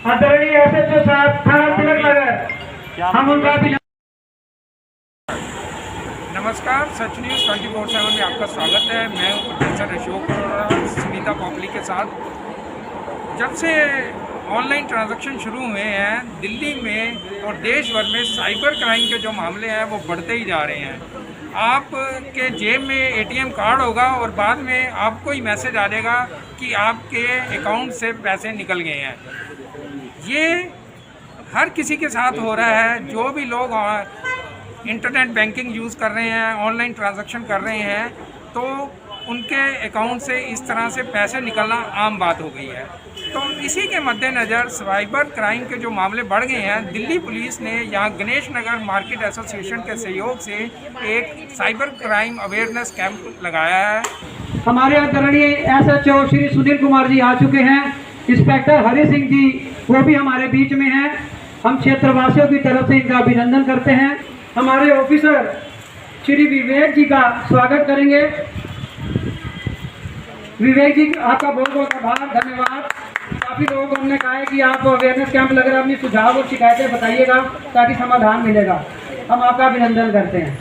आदरणीय एसएचओ साहब थाना तिलक नगर, हम उनका भी। नमस्कार, सच न्यूज़ 24/7 में आपका स्वागत है। मैं हूं प्रोफेसर अशोक अरोड़ा सुनीता पॉपली के साथ। जब से ऑनलाइन ट्रांजैक्शन शुरू हुए हैं दिल्ली में और देश भर में साइबर क्राइम के जो मामले हैं वो बढ़ते ही जा रहे हैं। आपके जेब में एटीएम कार्ड होगा और बाद में आपको ही मैसेज आ जाएगा कि आपके अकाउंट से पैसे निकल गए हैं। ये हर किसी के साथ हो रहा है। जो भी लोग इंटरनेट बैंकिंग यूज़ कर रहे हैं, ऑनलाइन ट्रांजैक्शन कर रहे हैं, तो उनके अकाउंट से इस तरह से पैसे निकलना आम बात हो गई है। तो इसी के मद्देनज़र साइबर क्राइम के जो मामले बढ़ गए हैं, दिल्ली पुलिस ने यहाँ गणेश नगर मार्केट एसोसिएशन के सहयोग से एक साइबर क्राइम अवेयरनेस कैंप लगाया है। हमारे आदरणीय एसएचओ श्री सुनील कुमार जी आ चुके हैं। इंस्पेक्टर हरि सिंह जी वो भी हमारे बीच में हैं। हम क्षेत्रवासियों की तरफ से इनका अभिनंदन करते हैं। हमारे ऑफिसर श्री विवेक जी का स्वागत करेंगे। विवेक जी आपका बहुत बहुत आभार, धन्यवाद। काफ़ी लोगों को हमने कहा है कि आप अवेयरनेस कैंप लग रहा है, अपनी सुझाव और शिकायतें बताइएगा ताकि समाधान मिलेगा। हम आपका अभिनंदन करते हैं।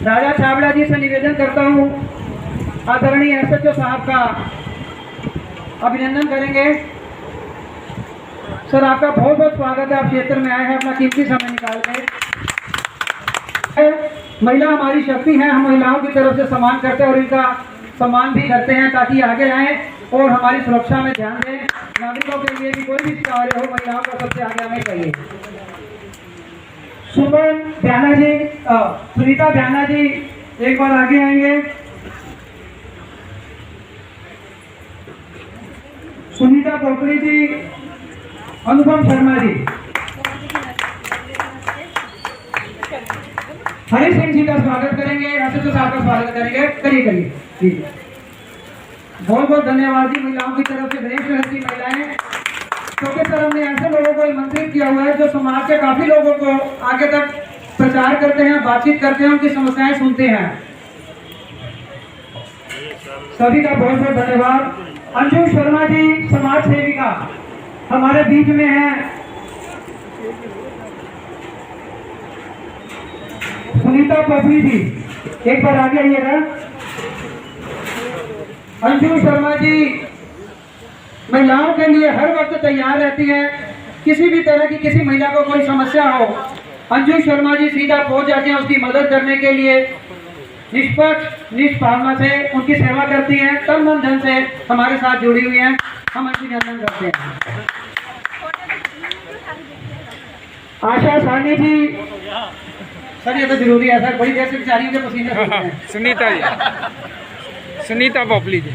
राजा छाबड़ा जी से निवेदन करता हूँ, आदरणीय एसएचओ साहब का अभिनंदन करेंगे। सर आपका बहुत बहुत स्वागत है, आप क्षेत्र में आए हैं अपना कीमती समय निकाल के। महिला हमारी शक्ति है, हम महिलाओं की तरफ से सम्मान करते हैं और इनका सम्मान भी करते हैं ताकि आगे आएँ और हमारी सुरक्षा में ध्यान दें। नागरिकों के लिए भी कोई भी कार्य हो, महिलाओं का सबसे आगे आना चाहिए। सुमन भ्याना जी, सुनीता भ्याना जी एक बार आगे आएंगे। सुनीता पोखरी जी, अनुपम शर्मा जी, हरि सिंह जी का स्वागत करेंगे, एसएचओ साहब का स्वागत करेंगे। करिए जी। बहुत बहुत धन्यवाद जी। महिलाओं की तरफ से गणेश नगर की महिलाएं, क्योंकि सर हमने ऐसे लोगों को आमंत्रित किया हुआ है जो समाज के काफी लोगों को आगे तक प्रचार करते हैं, बातचीत करते हैं, उनकी समस्याएं सुनते हैं। सभी का बहुत बहुत धन्यवाद। अंशु शर्मा जी समाज सेविका हमारे बीच में हैं। सुनीता पपली जी एक बार आगे आइएगा। अंशु शर्मा जी महिलाओं के लिए हर वक्त तैयार रहती हैं। किसी भी तरह की किसी महिला को कोई समस्या हो, अंशु शर्मा जी सीधा पहुंच जाती हैं उसकी मदद करने के लिए। निष्पक्ष निष्भावना से उनकी सेवा करती हैं, तन मन धन से हमारे साथ जुड़ी हुई हैं। हम अभिनंदन करते हैं। आशा सानी जी, सर ये तो जरूरी है सर, बड़ी देर से बेचारियों के पसीने छूटते हैं। सुनीता जी, सुनीता पॉपली जी,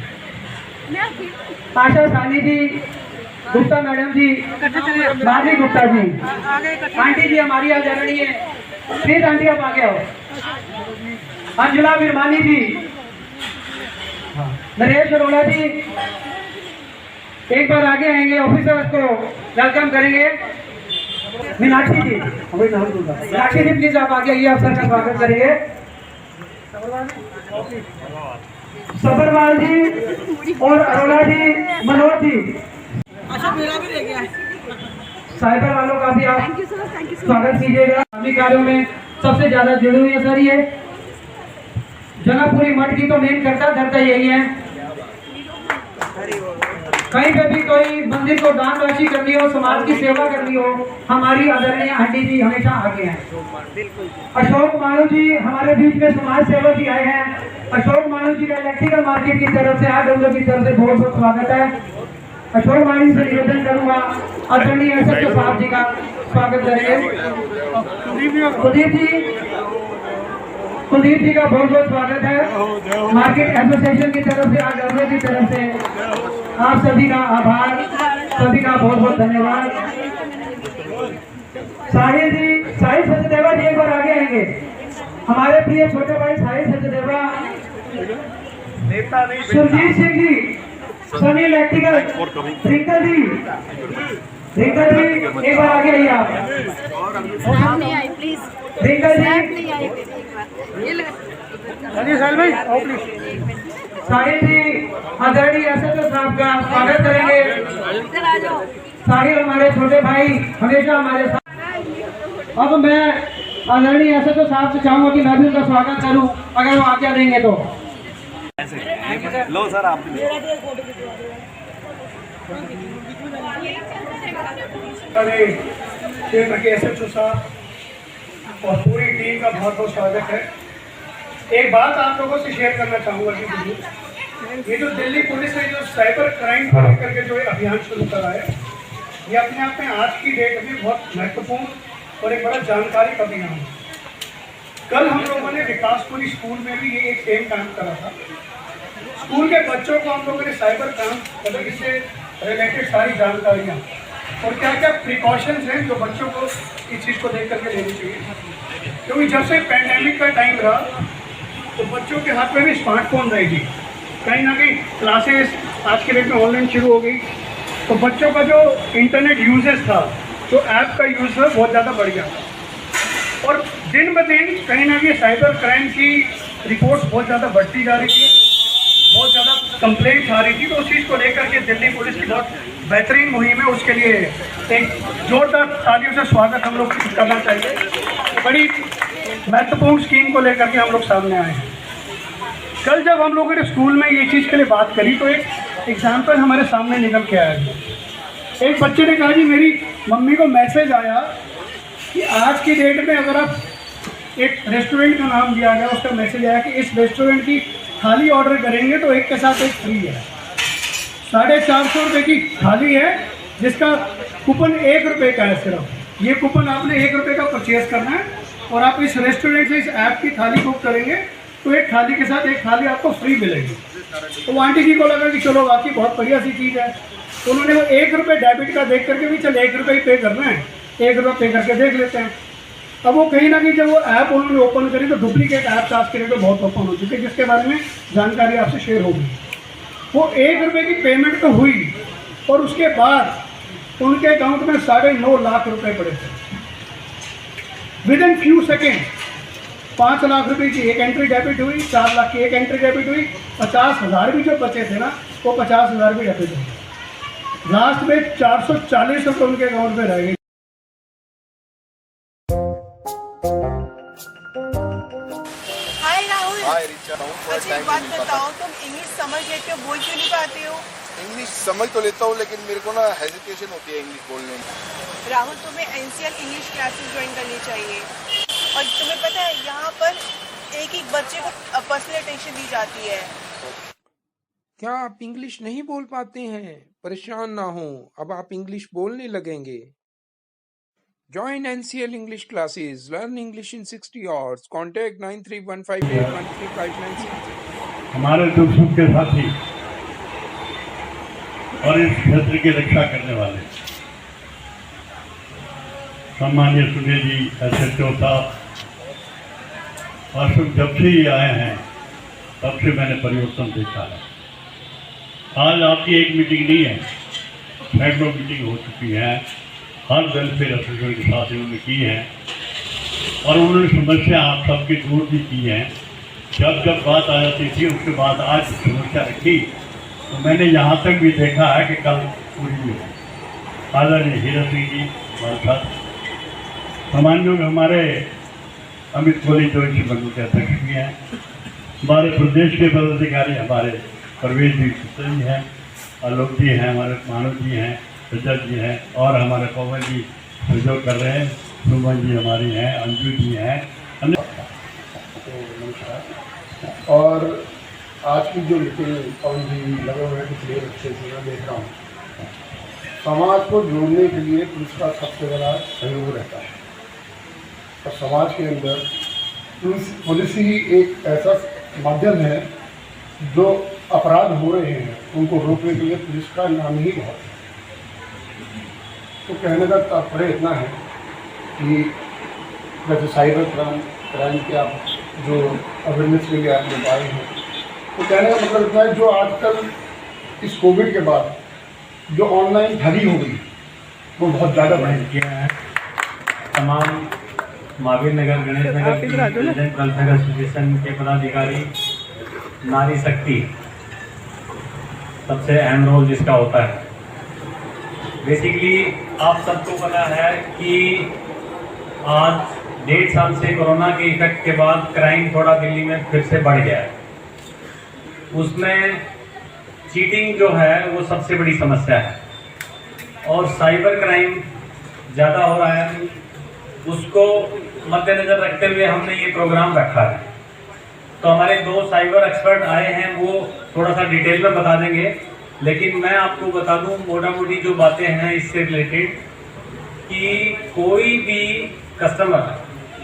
आशा सानी जी, गुप्ता मैडम जी, माधवी गुप्ता जी, आंटी जी हमारी आदरणीय है। प्लीज आंटी आप आगे आओ। अंजुला बिरमानी जी, नरेश अरोड़ा जी एक बार आगे आएंगे, ऑफिसर्स को वेलकम करेंगे। मीनाक्षी जी, मीनाक्षी जी प्लीज आप आगे आइए, अफसर का स्वागत करेंगे। सबरवाल जी और अरोड़ा जी, मनोज जी, अच्छा मेरा भी रह गया है। साइबर वालों का भी आप स्वागत कीजिएगा। सभी कार्यों में सबसे ज्यादा जुड़ी हुई है सर ये जगहपुरी मठ की तो मेन करता यही है। कहीं पे भी कोई मंदिर को दान राशि करनी हो, समाज की सेवा करनी हो, हमारी आदरणीय आंटी जी हमेशा आगे हैं। अशोक मानू जी हमारे बीच में समाज सेवक भी आए हैं। अशोक मानू जी का इलेक्ट्रिकल मार्केट की तरफ से, आप लोगों की तरफ से बहुत बहुत स्वागत है। अशोक मानू से निवेदन करूंगा आदरणीय एसएचओ साहब जी का स्वागत करेंगे। कुलदीप जी का बहुत बहुत स्वागत है। मार्केट एसोसिएशन की तरफ से, आप की तरफ से आप सभी का आभार, सभी का बहुत बहुत धन्यवाद। साहिल जी, साहिल सचदेवा जी एक बार आगे आएंगे। हमारे प्रिय छोटे भाई साहिल सचदेवा, सुरजीत सिंह जी, सनी इलेक्ट्रिकल, रिंकल जी, रिंकल जी एक बार आगे आइए आप। रिंकल जी, साहिल भाई आओ प्लीज। साहिल जी आदरणीय एसएचओ साहब का स्वागत करेंगे। साहिल हमारे छोटे भाई हमेशा हमारे साथ। अब मैं आदरणीय एसएचओ साहब से चाहूंगा कि मैं भी उनका स्वागत करूं, अगर वो आज्ञा देंगे तो। लो सर आप क्षेत्र के एसएचओ साहब और पूरी टीम का बहुत बहुत स्वागत है। एक बात आप लोगों से शेयर करना चाहूँगा कि ये जो दिल्ली पुलिस ने जो साइबर क्राइम को लेकर के जो अभियान शुरू करा है, ये अपने आप में आज की डेट में बहुत महत्वपूर्ण और एक बड़ा जानकारी का अभियान है। कल हम लोगों ने विकासपुरी स्कूल में भी ये एक सेम काम करा था। स्कूल के बच्चों को हम लोगों ने साइबर क्राइम मतलब इससे रिलेटेड सारी जानकारियाँ और क्या क्या प्रिकॉशंस हैं जो बच्चों को इस चीज़ को देख करके लेनी चाहिए। क्योंकि जब से पैंडेमिक का टाइम रहा तो बच्चों के हाथ में भी स्मार्टफोन रहेगी, कहीं ना कहीं क्लासेस आज के डेट में ऑनलाइन शुरू हो गई, तो बच्चों का जो इंटरनेट यूजेस था, जो ऐप का यूज़ है बहुत ज़्यादा बढ़ गया था और दिन ब दिन कहीं ना कहीं साइबर क्राइम की रिपोर्ट्स बहुत ज़्यादा बढ़ती जा रही थी, बहुत ज़्यादा कंप्लेंट्स आ रही थी। तो उस चीज़ को लेकर के दिल्ली पुलिस की बहुत बेहतरीन मुहिम है, उसके लिए एक जोरदार तालियों से स्वागत हम लोग करना चाहिए। बड़ी महत्वपूर्ण स्कीम को लेकर के हम लोग सामने आए हैं। कल जब हम लोगों ने स्कूल में ये चीज़ के लिए बात करी तो एक एग्जाम्पल हमारे सामने निकल के आया। एक बच्चे ने कहा कि मेरी मम्मी को मैसेज आया कि आज की डेट में अगर आप एक रेस्टोरेंट का नाम दिया गया, उसका मैसेज आया कि इस रेस्टोरेंट की थाली ऑर्डर करेंगे तो एक के साथ एक फ्री है। 450 रुपये की थाली है जिसका कूपन 1 रुपये का है सिर्फ। ये कूपन आपने 1 रुपये का परचेज करना है और आप इस रेस्टोरेंट से इस ऐप की थाली बुक करेंगे तो एक थाली के साथ एक थाली आपको फ्री मिलेगी। तो वो आंटी जी को लगा कि चलो वाकई बहुत बढ़िया सी चीज़ है, तो उन्होंने वो 1 रुपये डेबिट का देख करके भी चल 1 रुपये ही पे करना है, 1 रुपये पे करके देख लेते हैं। अब वो कहीं ना कहीं जब वो ऐप उन्होंने ओपन करी तो डुप्लीकेट ऐप्स आज के डेट में बहुत ओपन हो चुके हैं, जिसके बारे में जानकारी आपसे शेयर होगी। वो 1 रुपये की पेमेंट तो हुई और उसके बाद उनके अकाउंट में 9.5 लाख रुपए पड़े थे। With in few second 5 lakh रुपए की एक एंट्री डेबिट हुई, 4 लाख की एक एंट्री डेबिट हुई, 50,000 भी जो बचे थे ना वो 50,000 भी डेबिट हुए। लास्ट में 440 रुपये उनके अकाउंट में रह गए। हाय राहुल। हाय रिचा, अच्छा एक बात बताओ, तुम इंग्लिश समझ लेते हो, बोल क्यों नहीं पाते हो? इंग्लिश समझ तो लेता हूँ लेकिन मेरे को ना हेजिटेशन होती है इंग्लिश बोलने में। राहुल, तुम्हें एनसीएल इंग्लिश क्लासेस ज्वाइन करनी चाहिए। और तुम्हें पता है यहाँ पर एक एक बच्चे को पर्सनल अटेंशन दी जाती है। क्या आप इंग्लिश नहीं बोल पाते हैं? परेशान ना हो, अब आप इंग्लिश बोलने लगेंगे। Join NCL English classes. Learn English in 60 hours. Contact 9315813596. हमारे दुख सुख के साथी और इस क्षेत्र की रक्षा करने वाले सम्मानीय सुनील जी, एसएचओ साहब, और जब से ये आए हैं तब से मैंने परिवर्तन देखा है। आज आपकी एक मीटिंग नहीं है, सैकड़ों मीटिंग हो चुकी है, हर वेलफेयर एसोसिएशन के साथ इन्होंने की है और उन्होंने समस्या आप सबकी दूर भी की है। जब जब बात आ जाती थी उसके बाद आज समस्या रखी तो मैंने यहाँ तक भी देखा है कि कल पूरी भी हो। आदरणीय हीरा सिंह जी हमारे साथ, सामान्यों में हमारे अमित कोहली जो इसी बंधु के अध्यक्ष भी हैं, हमारे प्रदेश के पदाधिकारी हमारे परवेश जी जी हैं, आलोक जी हैं, हमारे मानव जी हैं, रजत जी हैं और हमारे पवन जी सहयोग कर रहे हैं, सुमन जी हमारी हैं, अंजू जी हैं। नमस्कार। और आज की जो मीटिंग पवन जी लगे हुए पिछले अच्छे से मैं देख रहा हूँ, समाज को जोड़ने के लिए पुलिस का सबसे बड़ा सहयोग रहता है और समाज के अंदर पुलिस ही एक ऐसा माध्यम है जो अपराध हो रहे हैं उनको रोकने के लिए पुलिस का नाम ही बहुत है। तो कहने का तात्पर्य इतना है कि जैसे साइबर क्राइम के आप जो अवेयरनेस के लिए आप लोग आए हैं, तो कहने का मतलब इतना है जो आजकल इस कोविड के बाद जो ऑनलाइन ठगी हो गई वो बहुत ज़्यादा बढ़ किया है। तमाम महावीर नगर, गणेश नगर की प्रेसिडेंट वेलफेयर एसोसिएशन के पदाधिकारी, नारी शक्ति सबसे अहम रोल जिसका होता है। बेसिकली आप सबको पता है कि आज 1.5 साल से कोरोना के इफेक्ट के बाद क्राइम थोड़ा दिल्ली में फिर से बढ़ गया है। उसमें चीटिंग जो है वो सबसे बड़ी समस्या है और साइबर क्राइम ज़्यादा हो रहा है। उसको मद्देनज़र रखते हुए हमने ये प्रोग्राम रखा है। तो हमारे 2 साइबर एक्सपर्ट आए हैं, वो थोड़ा सा डिटेल में बता देंगे, लेकिन मैं आपको बता दूं मोटा मोटी जो बातें हैं इससे रिलेटेड कि कोई भी कस्टमर,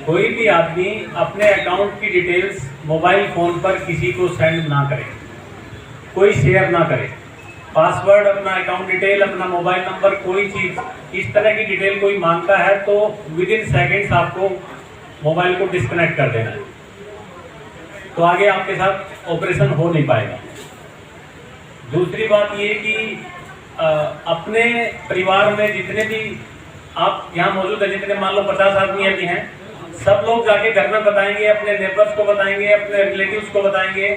कोई भी आदमी अपने अकाउंट की डिटेल्स मोबाइल फ़ोन पर किसी को सेंड ना करे, कोई शेयर ना करे। पासवर्ड, अपना अकाउंट डिटेल, अपना मोबाइल नंबर, कोई चीज़ इस तरह की डिटेल कोई मांगता है तो विदिन सेकेंड्स आपको मोबाइल को डिस्कनेक्ट कर देना है, तो आगे आपके साथ ऑपरेशन हो नहीं पाएगा। दूसरी बात ये कि अपने परिवार में जितने भी आप यहाँ मौजूद हैं, जितने मान लो 50 आदमी अभी हैं, सब लोग जाके घर में बताएंगे, अपने नेबर्स को बताएंगे, अपने रिलेटिव्स को बताएंगे,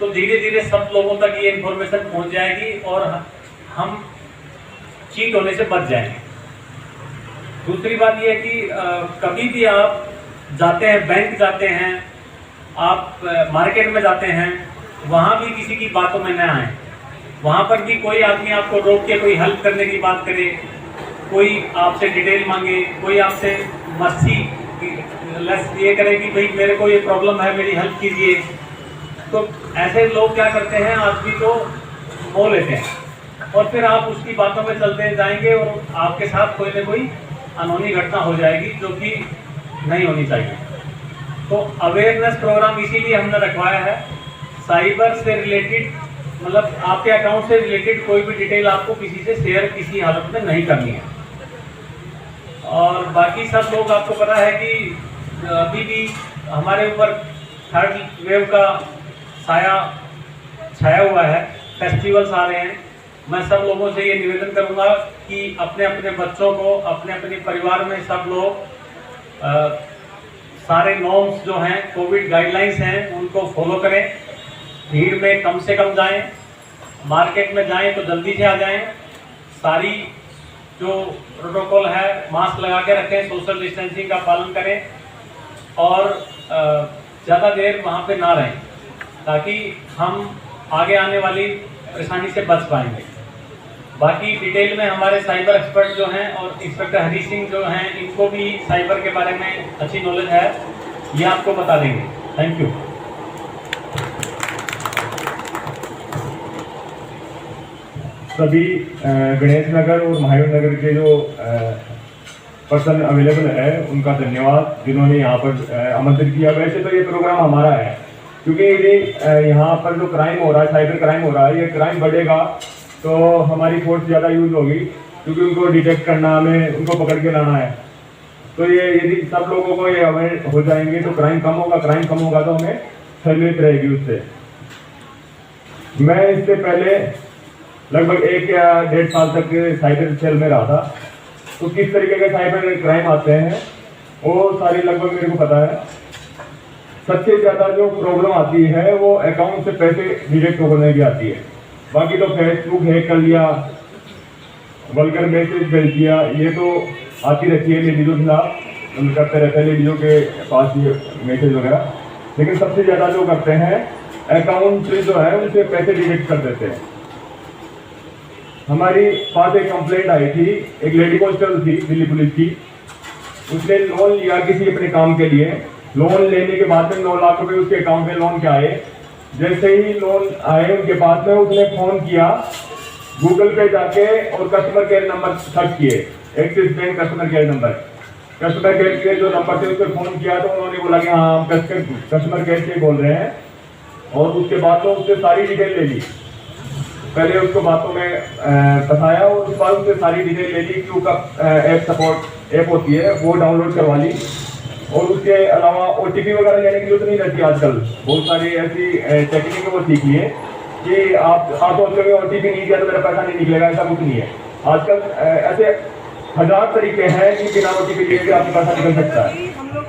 तो धीरे धीरे सब लोगों तक ये इन्फॉर्मेशन पहुँच जाएगी और हम चीट होने से बच जाएंगे। दूसरी बात ये है कि कभी भी आप जाते हैं, बैंक जाते हैं, आप मार्केट में जाते हैं, वहाँ भी किसी की बातों में न आए। वहाँ पर भी कोई आदमी आपको रोक के कोई हेल्प करने की बात करे, कोई आपसे डिटेल मांगे, कोई आपसे मस्ती ये करे कि भाई मेरे को ये प्रॉब्लम है, मेरी हेल्प कीजिए, तो ऐसे लोग क्या करते हैं, आदमी को मोह लेते हैं और फिर आप उसकी बातों में चलते जाएंगे और आपके साथ कोई ना कोई अनहोनी घटना हो जाएगी जो कि नहीं होनी चाहिए। तो अवेयरनेस प्रोग्राम इसीलिए हमने रखवाया है। साइबर से रिलेटेड, मतलब आपके अकाउंट से रिलेटेड कोई भी डिटेल आपको किसी से शेयर किसी हालत में नहीं करनी है। और बाकी सब लोग, आपको पता है कि अभी भी हमारे ऊपर 3rd वेव का साया छाया हुआ है, फेस्टिवल्स आ रहे हैं। मैं सब लोगों से ये निवेदन करूंगा कि अपने अपने बच्चों को, अपने अपने परिवार में सब लोग सारे नॉर्म्स जो हैं, कोविड गाइडलाइंस हैं, उनको फॉलो करें। भीड़ में कम से कम जाएं, मार्केट में जाएं तो जल्दी से आ जाएं। सारी जो प्रोटोकॉल है मास्क लगा के रखें, सोशल डिस्टेंसिंग का पालन करें और ज़्यादा देर वहाँ पे ना रहें ताकि हम आगे आने वाली परेशानी से बच पाएंगे। बाकी डिटेल में हमारे साइबर एक्सपर्ट जो हैं और इंस्पेक्टर हरी सिंह जो हैं, इनको भी साइबर के बारे में अच्छी नॉलेज है, ये आपको बता देंगे। Thank you. सभी गणेश नगर और महावीर नगर के जो पर्सन अवेलेबल है उनका धन्यवाद जिन्होंने यहाँ पर आमंत्रित किया। वैसे तो ये प्रोग्राम हमारा है क्योंकि ये यहाँ पर जो क्राइम हो रहा है, साइबर क्राइम हो रहा है, ये क्राइम बढ़ेगा तो हमारी फोर्स ज़्यादा यूज होगी क्योंकि उनको डिटेक्ट करना, हमें उनको पकड़ के लाना है। तो ये यदि सब लोगों को ये अवेयर हो जाएंगे तो क्राइम कम होगा, क्राइम कम होगा तो हमें सहूलियत रहेगी उससे। मैं इससे पहले लगभग 1 या 1.5 साल तक साइबर सेल में रहा था, तो किस तरीके के साइबर क्राइम आते हैं वो सारी लगभग मेरे को पता है। सबसे ज़्यादा जो प्रॉब्लम आती है वो अकाउंट से पैसे डिडक्ट होने की आती है। बाकी तो फेसबुक हैक कर लिया, वल्गर मैसेज भेज दिया, ये तो आती रहती है लेडीजों के खिलाफ, करते रहते हैं लेडीजों के पास ये मैसेज वगैरह। लेकिन सबसे ज़्यादा जो करते हैं अकाउंट से जो है उनसे पैसे डिडक्ट कर देते हैं। हमारी पास एक कंप्लेंट आई थी, एक लेडी कांस्टेबल थी दिल्ली पुलिस की, उसने लोन लिया किसी अपने काम के लिए। लोन लेने के बाद में 9 लाख रुपए उसके अकाउंट में लोन के आए। जैसे ही लोन आए उनके पास में उसने फ़ोन किया गूगल पे जाके और कस्टमर केयर नंबर सर्च किए, axis bank customer care number, customer care के जो नंबर थे उस पर फ़ोन किया तो उन्होंने बोला कि हाँ हम कस्टमर केयर से बोल रहे हैं। और उसके बाद में उससे सारी डिटेल ले ली। पहले उसको बातों में फंसाया और उसके बाद उससे सारी डिटेल ले ली कि उसका ऐप सपोर्ट ऐप होती है वो डाउनलोड करवा ली। और उसके अलावा OTP वगैरह लेने की जरूरत नहीं रहती। आजकल बहुत सारी ऐसी टेक्निक वो सीख लिए कि आप सोच रहे हो OTP नहीं दिया तो मेरा पैसा नहीं निकलेगा, ऐसा कुछ नहीं है। आजकल ऐसे 1000 तरीके हैं कि बिना OTP लिए भी आपका पैसा निकल सकता है। हम लोग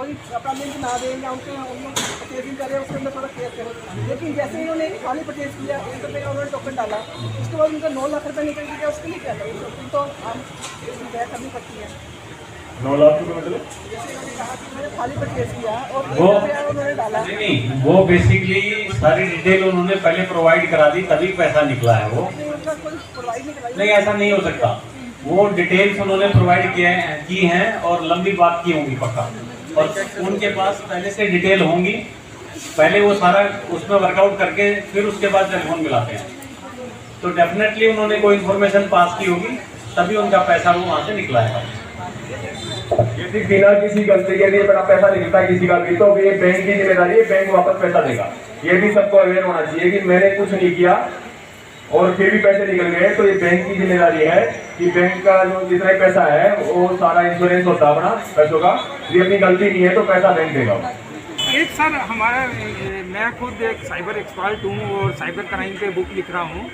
कोई अपना लिंक ना दें या उनके उन लोग परचेजिंग करें उसके अंदर थोड़ा केयर करें। लेकिन जैसे ही उन्होंने खाली परचेज किया 1 रुपये का उन्होंने टोकन डाला, उसके बाद उनका 9 लाख रुपये निकल गया, उसके लिए क्या करें? तो हम तय करनी पड़ती है। 9 लाख रुपये मतलब जैसे उन्होंने कहा कि मैंने खाली परचेज किया और 1 वो रुपया उन्होंने डाला। नहीं, वो बेसिकली सारी डिटेल उन्होंने पहले प्रोवाइड करा दी तभी पैसा निकला है। वो उनका कोई प्रोवाइड नहीं कराई। नहीं, ऐसा नहीं हो सकता। वो डिटेल्स उन्होंने प्रोवाइड की हैं और लंबी बात की होंगी पक्का, और उनके पास पहले से डिटेल होंगी। पहले वो सारा उसमें वर्कआउट करके फिर उसके बाद टेलीफोन मिलाते हैं, तो डेफिनेटली उन्होंने कोई इन्फॉर्मेशन पास की होगी तभी उनका पैसा वो वहाँ से निकला है। यदि बिना किसी गलती के लिए बड़ा पैसा निकलता है किसी का भी, तो ये बैंक की जिम्मेदारी है, बैंक वापस पैसा देगा। ये भी सबको अवेयर होना चाहिए कि मैंने कुछ नहीं किया और फिर भी पैसे निकल गए, तो ये बैंक की जिम्मेदारी है कि बैंक का जो जितना पैसा है वो सारा इंश्योरेंस होता है अपना पैसों का। यदि अपनी गलती नहीं है तो पैसा बैंक देगा। एक सर हमारा, मैं खुद एक साइबर एक्सपर्ट हूँ और साइबर क्राइम पे बुक लिख रहा हूँ।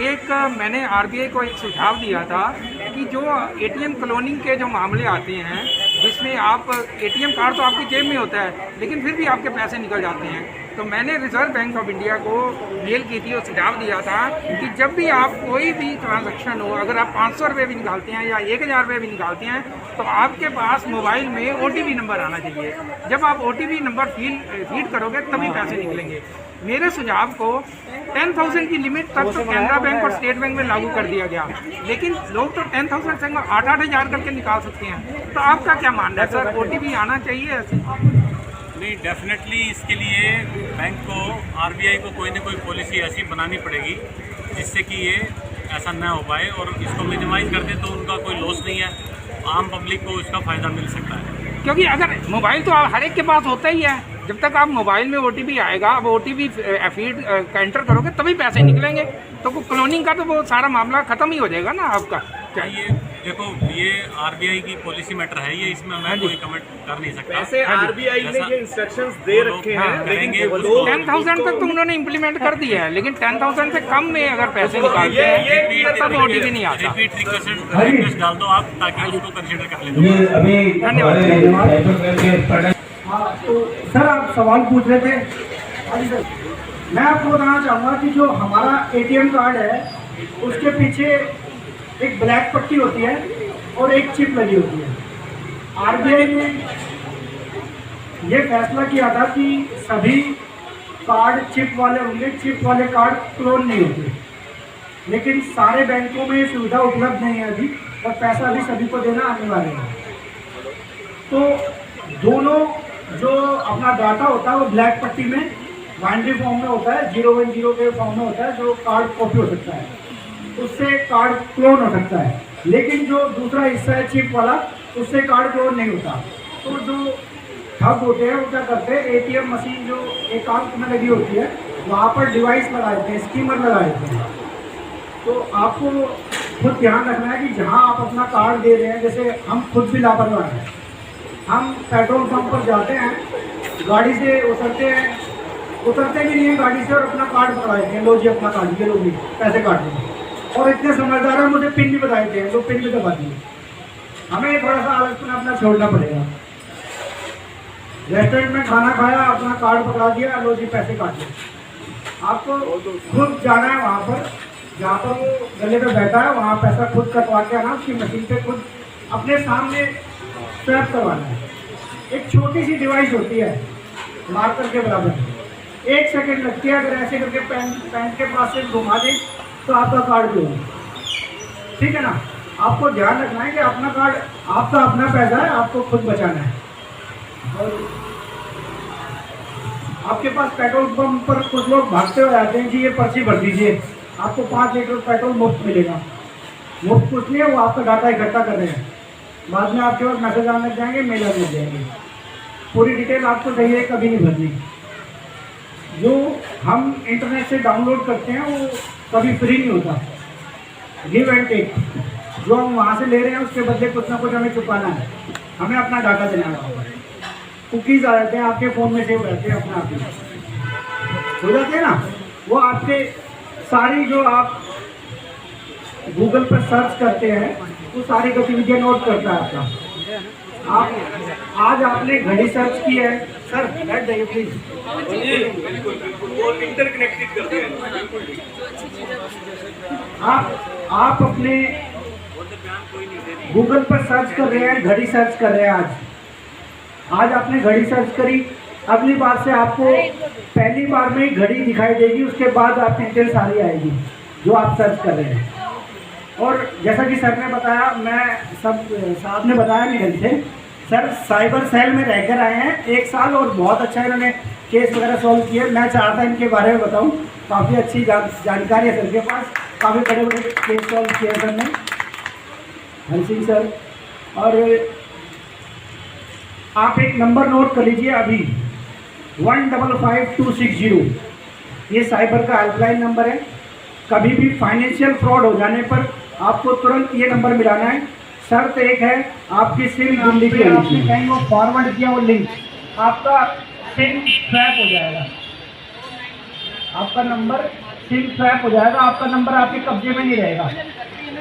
एक मैंने आरबीआई को एक सुझाव दिया था कि जो एटीएम क्लोनिंग के जो मामले आते हैं जिसमें आप एटीएम कार्ड तो आपकी जेब में होता है लेकिन फिर भी आपके पैसे निकल जाते हैं, तो मैंने रिजर्व बैंक ऑफ इंडिया को मेल की थी और सुझाव दिया था कि जब भी आप कोई भी ट्रांजैक्शन हो, अगर आप 500 रुपये भी निकालते हैं या 1000 रुपये भी निकालते हैं तो आपके पास मोबाइल में OTP नंबर आना चाहिए। जब आप OTP नंबर फीड करोगे तभी पैसे निकलेंगे। मेरे सुझाव को 10,000 की लिमिट तक तो कैनरा बैंक और स्टेट बैंक में लागू कर दिया गया, लेकिन लोग तो 10,000 से 8-8 हज़ार करके निकाल सकते हैं। तो आपका क्या मानना है सर, OTP आना चाहिए ऐसे? नहीं, डेफिनेटली इसके लिए बैंक को, आरबीआई को कोई ना कोई पॉलिसी ऐसी बनानी पड़ेगी जिससे कि ये ऐसा ना हो पाए, और इसको मिनिमाइज कर दे तो उनका कोई लॉस नहीं है, आम पब्लिक को इसका फ़ायदा मिल सकता है। क्योंकि अगर मोबाइल तो हर एक के पास होता ही है, जब तक आप मोबाइल में OTP आएगा, अब OTP फीड एंटर करोगे तभी पैसे निकलेंगे, तो क्लोनिंग का तो वो सारा मामला खत्म ही हो जाएगा ना आपका। ये देखो, ये आरबीआई की पॉलिसी मैटर है, ये इसमें मैं कोई कमेंट कर नहीं सकता। वैसे आरबीआई ने ये इंस्ट्रक्शंस दे रखे हैं, करेंगे 10,000 तक तो उन्होंने इम्प्लीमेंट कर दिया है, लेकिन 10,000 से कम में अगर पैसे निकालते हैं तब OTP नहीं आता। रिपीट रिक्वेस्ट डाल दो आप, ताकि उसको कंसीडर कर लें। धन्यवाद। हाँ, तो सर आप सवाल पूछ रहे थे। हाँ सर, मैं आपको बताना चाहूँगा कि जो हमारा ATM कार्ड है उसके पीछे एक ब्लैक पट्टी होती है और एक चिप लगी होती है। आरबीआई ने ये फैसला किया था कि सभी कार्ड चिप वाले होंगे, चिप वाले कार्ड क्लोन नहीं होते, लेकिन सारे बैंकों में ये सुविधा उपलब्ध नहीं है अभी, और पैसा भी सभी को देना अनिवार्य है। तो दोनों जो अपना डाटा होता है वो ब्लैक पट्टी में बाइनरी फॉर्म में होता है, 010 के फॉर्म में होता है, जो कार्ड कॉपी हो सकता है, उससे कार्ड क्लोन हो सकता है। लेकिन जो दूसरा हिस्सा है चिप वाला, उससे कार्ड क्लोन नहीं होता। तो जो ठग होते हैं वो क्या करते हैं, ATM मशीन जो एकांत में लगी होती है वहाँ पर डिवाइस लगा देते हैं, स्कीमर लगा देते हैं। तो आपको खुद ध्यान रखना है कि जहाँ आप अपना कार्ड दे रहे हैं, जैसे हम खुद भी लापरवाह हैं, हम पेट्रोल पंप पर जाते हैं, गाड़ी से उतरते भी नहीं है गाड़ी से और अपना कार्ड पकड़ा देते हैं, लो जी अपना कार्ड, ये लो भी पैसे काट देंगे। और इतने समझदार हैं, मुझे पिन भी बता देते हैं, लोग पिन भी दबा दिए। हमें थोड़ा सा आलसपन अपना छोड़ना पड़ेगा। रेस्टोरेंट में खाना खाया, अपना कार्ड पकड़ा दिया, लो जी पैसे काट दिए। आपको खुद जाना है वहाँ पर जहाँ पर वो गले पे बैठा है, वहाँ पैसा खुद कटवा के आना, उसकी मशीन पे खुद अपने सामने स्वैप करवाना है। एक छोटी सी डिवाइस होती है मार्कर के बराबर, 1 सेकंड लगती है, अगर ऐसे करके पैंट के पास से घुमा दें तो आपका कार्ड जो है, ठीक है ना। आपको ध्यान रखना है कि अपना कार्ड आपका अपना पैसा है, आपको खुद बचाना है। और आपके पास पेट्रोल पंप पर कुछ लोग भागते हुए आते हैं कि ये पर्ची भर दीजिए, आपको 5 लीटर पेट्रोल मुफ्त मिलेगा। मुफ्त कुछ नहीं है, वो आपका डाटा इकट्ठा कर रहे हैं, बाद में आपके पास मैसेज आने लग जाएंगे, मेल आने लग जाएंगे। पूरी डिटेल आपको चाहिए, कभी नहीं भरनी। जो हम इंटरनेट से डाउनलोड करते हैं वो कभी फ्री नहीं होता, गिव एंड टेक। जो हम वहाँ से ले रहे हैं उसके बदले कुछ ना कुछ हमें चुकाना है, हमें अपना डाटा देना है। कुकीज़ आ जाते हैं आपके फ़ोन में, सेव रहते हैं, अपना आप हो जाते हैं ना, वो आपके सारी जो आप गूगल पर सर्च करते हैं वो सारी गतिविधियाँ नोट करता है आपका। आज आपने घड़ी सर्च की है सर, बैठ जाइए प्लीज। इंटरकनेक्टेड कर दिया आप अपने गूगल पर सर्च कर रहे हैं, घड़ी सर्च कर रहे हैं। आज आपने घड़ी सर्च करी, अगली बार से आपको पहली बार में ही घड़ी दिखाई देगी, उसके बाद आप डिटेल सारी आएगी जो आप सर्च कर रहे हैं। और जैसा कि सर ने बताया, मैं सब साहब ने बताया नहीं ढंग से, सर साइबर सेल में रहकर आए हैं 1 साल और बहुत अच्छा इन्होंने केस वगैरह सॉल्व किए। मैं चाहता इनके बारे में बताऊं, काफ़ी अच्छी जानकारी है सर के पास, काफ़ी बड़े बड़े केस सॉल्व किए सर ने, हरि सिंह सर। और आप एक नंबर नोट कर लीजिए अभी, 155260, ये साइबर का हेल्पलाइन नंबर है। कभी भी फाइनेंशियल फ्रॉड हो जाने पर आपको तुरंत ये नंबर मिलाना है। शर्त एक है, आपकी सिम दिल्ली की आपने कहीं वो फॉरवर्ड किया वो लिंक, आपका सिम ट्रैप हो जाएगा, आपका नंबर सिम ट्रैप हो जाएगा, आपका नंबर आपके कब्जे में नहीं रहेगा,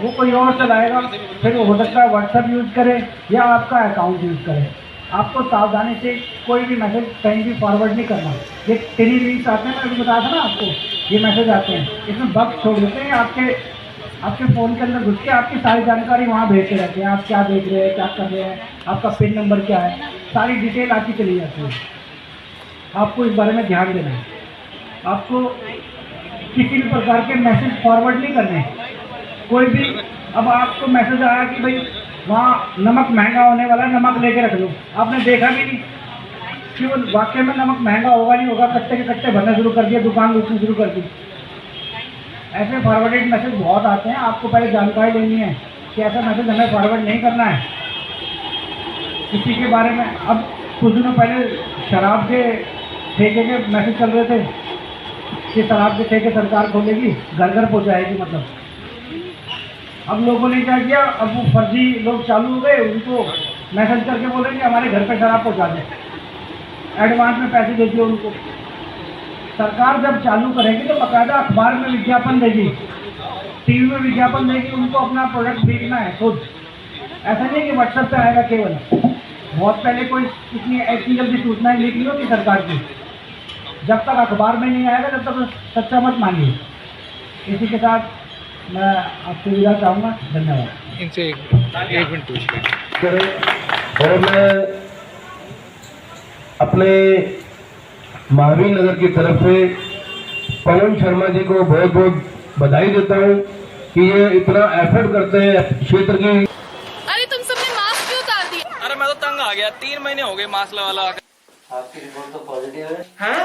वो कोई और चलाएगा। फिर हो सकता है व्हाट्सएप यूज़ करे या आपका अकाउंट यूज़ करे। आपको सावधानी से कोई भी मैसेज कहीं भी फॉरवर्ड नहीं करना। ये टेली लिंक्स आते हैं, मैंने बताया था ना आपको, ये मैसेज आते हैं, इसमें बग छोड़ देते हैं, आपके फ़ोन के अंदर घुस के आपकी सारी जानकारी वहाँ भेजते रहते हैं। आप क्या देख रहे हैं, क्या कर रहे हैं, आपका पिन नंबर क्या है, सारी डिटेल आपकी चली जाती है। आपको इस बारे में ध्यान देना है। आपको किसी भी प्रकार के मैसेज फॉरवर्ड नहीं करने। कोई भी, अब आपको मैसेज आया कि भाई वहाँ नमक महंगा होने वाला है, नमक लेके रख लो, आपने देखा भी नहीं कि वो वाकई में नमक महंगा होगा नहीं होगा, कट्टे के कट्टे भरना शुरू कर दिया, दुकान लूटनी शुरू कर दी। ऐसे फॉरवर्डेड मैसेज बहुत आते हैं। आपको पहले जानकारी लेनी है कि ऐसा मैसेज हमें फॉरवर्ड नहीं करना है किसी के बारे में। अब कुछ दिनों पहले शराब के ठेके के मैसेज चल रहे थे कि शराब के ठेके सरकार खोलेगी, घर घर पहुँचाएगी, मतलब अब लोगों ने क्या किया, अब वो फर्जी लोग चालू हो गए, उनको मैसेज करके बोलेंगे हमारे घर पे शराब पहुँचा दें, एडवांस में पैसे देती है उनको। सरकार जब चालू करेगी तो बाकायदा अखबार में विज्ञापन देगी, टीवी में विज्ञापन देगी, उनको अपना प्रोडक्ट बेचना है खुद। ऐसा नहीं कि व्हाट्सएप पे आएगा केवल, बहुत पहले कोई इतनी इतनी जल्दी सूचनाएं लीक नहीं होती सरकार की। जब तक अखबार में नहीं आएगा तब तक सच्चा मत मानिए। इसी के साथ मैं आपसे विदा चाहूँगा, धन्यवाद। इनसे एक मिनट पूछ करें। और मैं अपने महावीर नगर की तरफ से पवन शर्मा जी को बहुत बहुत बधाई देता हूँ कि ये इतना एफर्ट करते हैं क्षेत्र की। अरे तुम सबने मास्क क्यों उतार दिया? अरे मैं तो तंग आ गया, 3 महीने हो गए मास्क लगा। आपकी रिपोर्ट तो पॉजिटिव है। हैं?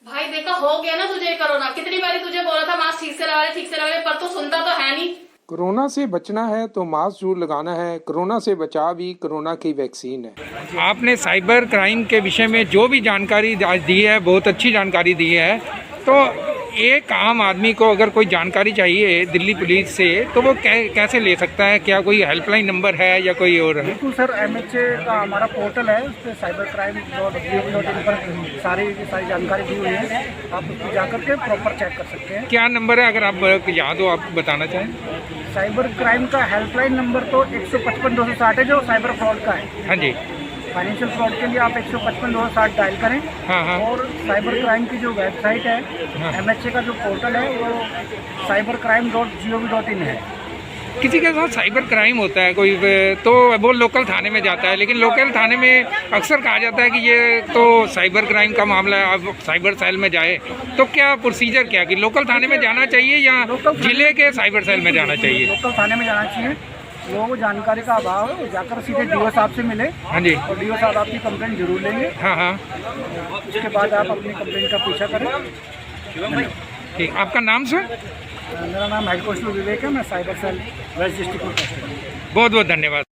भाई देखा, हो गया ना तुझे कोरोना। कितनी बारी तुझे बोला था मास्क ठीक से लगा ले, पर तू सुनता तो है नहीं। कोरोना से बचना है तो मास्क जरूर लगाना है। कोरोना से बचाव भी कोरोना की वैक्सीन है। आपने साइबर क्राइम के विषय में जो भी जानकारी आज दी है, बहुत अच्छी जानकारी दी है। तो एक आम आदमी को अगर कोई जानकारी चाहिए दिल्ली पुलिस से तो वो कैसे ले सकता है? क्या कोई हेल्पलाइन नंबर है या कोई और है? बिल्कुल सर, MHA का हमारा पोर्टल है, उस पर साइबर क्राइम .gov.in पर सारी जानकारी दी हुई है। आप उसको जाकर के प्रॉपर चेक कर सकते हैं। क्या नंबर है, अगर आप याद हो आप बताना चाहें? साइबर क्राइम का हेल्पलाइन नंबर तो 155-260 है, जो साइबर फ्रॉड का है। हाँ जी, फाइनेंशियल फ्रॉड के लिए आप 155-260 डायल करें। हाँ। और साइबर क्राइम की जो वेबसाइट है, MHA का जो पोर्टल है, वो cybercrime.gov.in है। किसी के साथ साइबर क्राइम होता है कोई तो वो लोकल थाने में जाता है, लेकिन लोकल थाने में अक्सर कहा जाता है कि ये तो साइबर क्राइम का मामला है, आप साइबर सेल में जाए। तो क्या प्रोसीजर क्या कि लोकल थाने में जाना चाहिए या जिले के साइबर सेल में जाना चाहिए? लोकल थाने में जाना चाहिए। लोगों को जानकारी का अभाव है, जाकर सीधे DO साहब से मिले। हाँ जी, और DO साहब आपकी कंप्लेंट जरूर लेंगे। हाँ। उसके बाद आप अपनी कंप्लेंट का पीछा करें। ठीक, आपका नाम सर? मेरा नाम हेड कांस्टेबल विवेक है, मैं साइबर सेल वेस्ट डिस्ट्रिक्ट में। बहुत बहुत धन्यवाद।